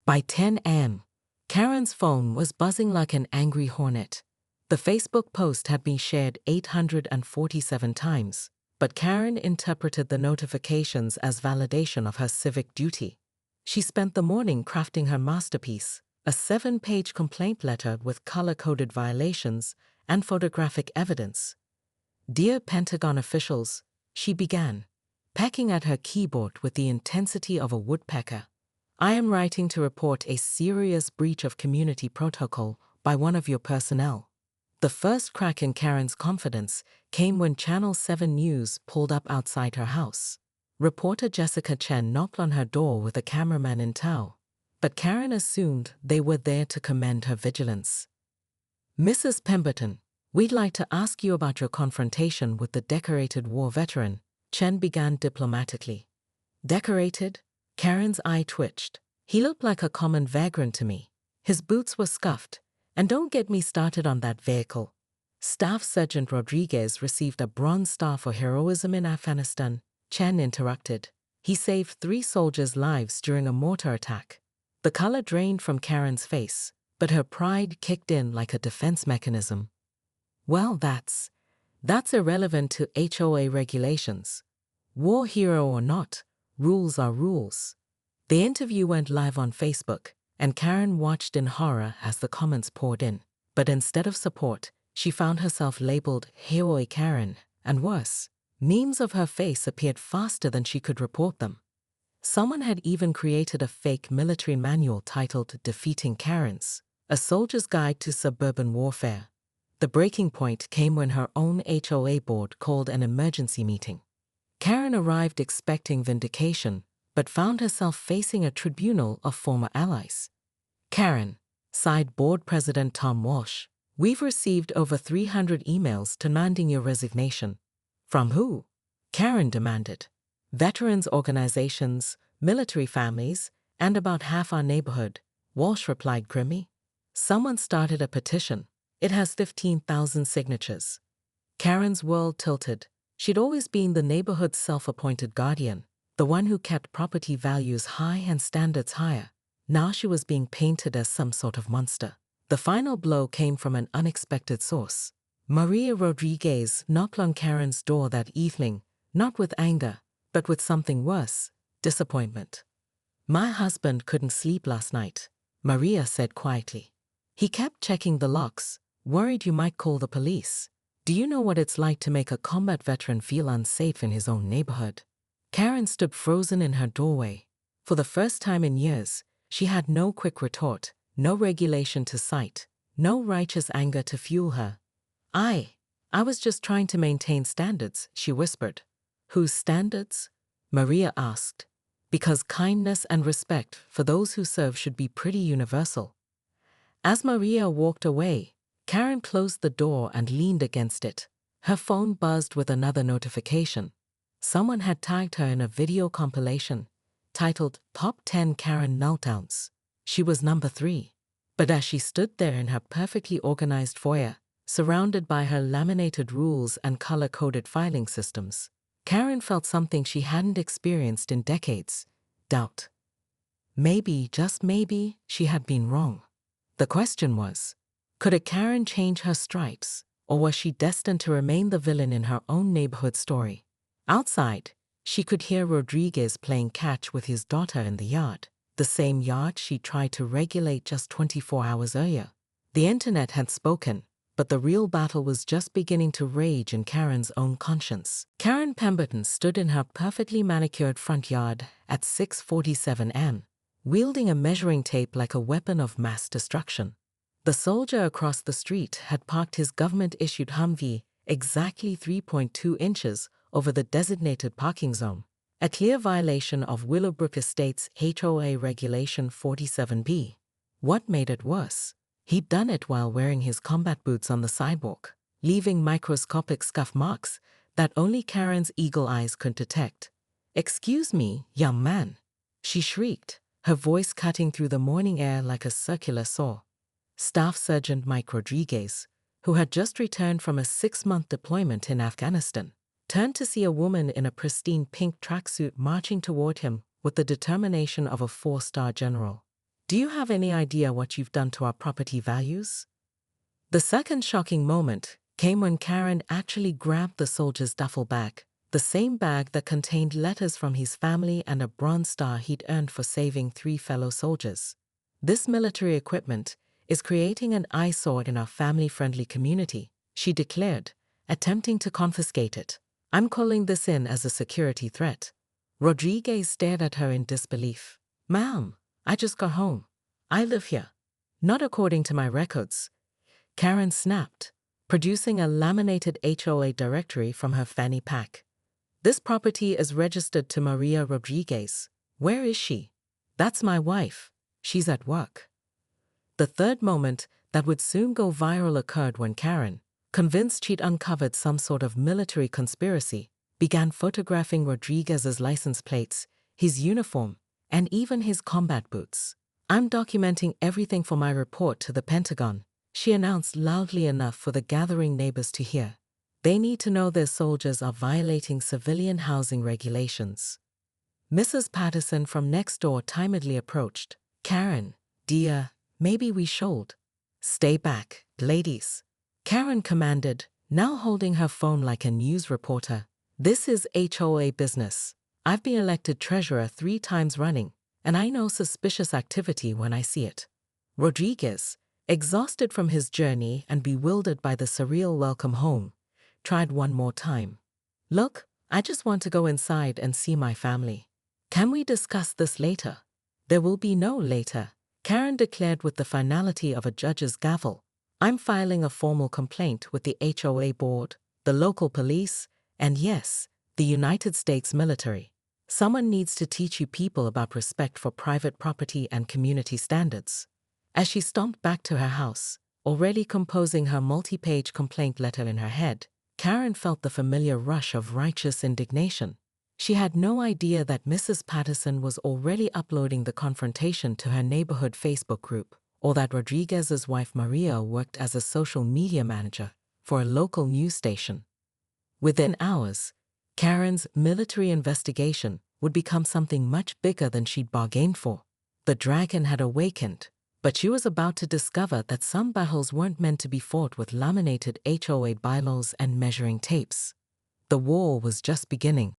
By 10 a.m., Karen's phone was buzzing like an angry hornet. The Facebook post had been shared 847 times, but Karen interpreted the notifications as validation of her civic duty. She spent the morning crafting her masterpiece, a 7-page complaint letter with color-coded violations and photographic evidence. "Dear Pentagon officials," she began, pecking at her keyboard with the intensity of a woodpecker, "I am writing to report a serious breach of community protocol by one of your personnel." The first crack in Karen's confidence came when Channel 7 News pulled up outside her house. Reporter Jessica Chen knocked on her door with a cameraman in tow, but Karen assumed they were there to commend her vigilance. "Mrs. Pemberton, we'd like to ask you about your confrontation with the decorated war veteran," Chen began diplomatically. "Decorated?" Karen's eye twitched. "He looked like a common vagrant to me. His boots were scuffed. And don't get me started on that vehicle. Staff Sergeant Rodriguez received a Bronze Star for heroism in Afghanistan," Chen interrupted. "He saved 3 soldiers' lives during a mortar attack." The color drained from Karen's face, but her pride kicked in like a defense mechanism. "Well, that's irrelevant to HOA regulations. War hero or not, rules are rules." The interview went live on Facebook, and Karen watched in horror as the comments poured in. But instead of support, she found herself labeled "HOA Karen," and worse, memes of her face appeared faster than she could report them. Someone had even created a fake military manual titled "Defeating Karens," a soldier's guide to suburban warfare. The breaking point came when her own HOA board called an emergency meeting. Karen arrived expecting vindication, but found herself facing a tribunal of former allies. "Karen," sighed board president Tom Walsh, "we've received over 300 emails demanding your resignation." "From who?" Karen demanded. "Veterans organizations, military families, and about half our neighborhood," Walsh replied grimly. "Someone started a petition. It has 15,000 signatures." Karen's world tilted. She'd always been the neighborhood's self-appointed guardian, the one who kept property values high and standards higher. Now she was being painted as some sort of monster. The final blow came from an unexpected source. Maria Rodriguez knocked on Karen's door that evening, not with anger, but with something worse: disappointment. "My husband couldn't sleep last night," Maria said quietly. "He kept checking the locks, worried you might call the police. Do you know what it's like to make a combat veteran feel unsafe in his own neighborhood?" Karen stood frozen in her doorway. For the first time in years, she had no quick retort, no regulation to cite, no righteous anger to fuel her. I was just trying to maintain standards," she whispered. "Whose standards?" Maria asked. "Because kindness and respect for those who serve should be pretty universal." As Maria walked away, Karen closed the door and leaned against it. Her phone buzzed with another notification. Someone had tagged her in a video compilation titled "Top 10 Karen Meltdowns." She was number 3. But as she stood there in her perfectly organized foyer, surrounded by her laminated rules and color-coded filing systems, Karen felt something she hadn't experienced in decades: doubt. Maybe, just maybe, she had been wrong. The question was, could a Karen change her stripes, or was she destined to remain the villain in her own neighborhood story? Outside, she could hear Rodriguez playing catch with his daughter in the yard, the same yard she tried to regulate just 24 hours earlier. The internet had spoken, but the real battle was just beginning to rage in Karen's own conscience. Karen Pemberton stood in her perfectly manicured front yard at 6:47 am, wielding a measuring tape like a weapon of mass destruction. The soldier across the street had parked his government-issued Humvee exactly 3.2 inches over the designated parking zone, a clear violation of Willowbrook Estates HOA Regulation 47B. What made it worse? He'd done it while wearing his combat boots on the sidewalk, leaving microscopic scuff marks that only Karen's eagle eyes could detect. "Excuse me, young man," she shrieked, her voice cutting through the morning air like a circular saw. Staff Sergeant Mike Rodriguez, who had just returned from a 6-month deployment in Afghanistan, turned to see a woman in a pristine pink tracksuit marching toward him with the determination of a 4-star general. Do you have any idea what you've done to our property values? The second shocking moment came when Karen actually grabbed the soldier's duffel bag, the same bag that contained letters from his family and a Bronze Star he'd earned for saving 3 fellow soldiers. This military equipment is creating an eyesore in our family-friendly community, she declared, attempting to confiscate it. I'm calling this in as a security threat. Rodriguez stared at her in disbelief. Ma'am, I just got home. I live here. Not according to my records. Karen snapped, producing a laminated HOA directory from her fanny pack. This property is registered to Maria Rodriguez. Where is she? That's my wife. She's at work. The third moment that would soon go viral occurred when Karen, convinced she'd uncovered some sort of military conspiracy, began photographing Rodriguez's license plates, his uniform, and even his combat boots. I'm documenting everything for my report to the Pentagon, she announced loudly enough for the gathering neighbors to hear. They need to know their soldiers are violating civilian housing regulations. Mrs. Patterson from next door timidly approached. Karen, dear, maybe we should. Stay back, ladies. Karen commanded, now holding her phone like a news reporter. This is HOA business. I've been elected treasurer 3 times running, and I know suspicious activity when I see it. Rodriguez, exhausted from his journey and bewildered by the surreal welcome home, tried one more time. Look, I just want to go inside and see my family. Can we discuss this later? There will be no later, Karen declared with the finality of a judge's gavel. I'm filing a formal complaint with the HOA board, the local police, and yes, the United States military. Someone needs to teach you people about respect for private property and community standards. As she stomped back to her house, already composing her multi-page complaint letter in her head, Karen felt the familiar rush of righteous indignation. She had no idea that Mrs. Patterson was already uploading the confrontation to her neighborhood Facebook group, or that Rodriguez's wife Maria worked as a social media manager for a local news station. Within hours, Karen's military investigation would become something much bigger than she'd bargained for. The dragon had awakened, but she was about to discover that some battles weren't meant to be fought with laminated HOA bylaws and measuring tapes. The war was just beginning.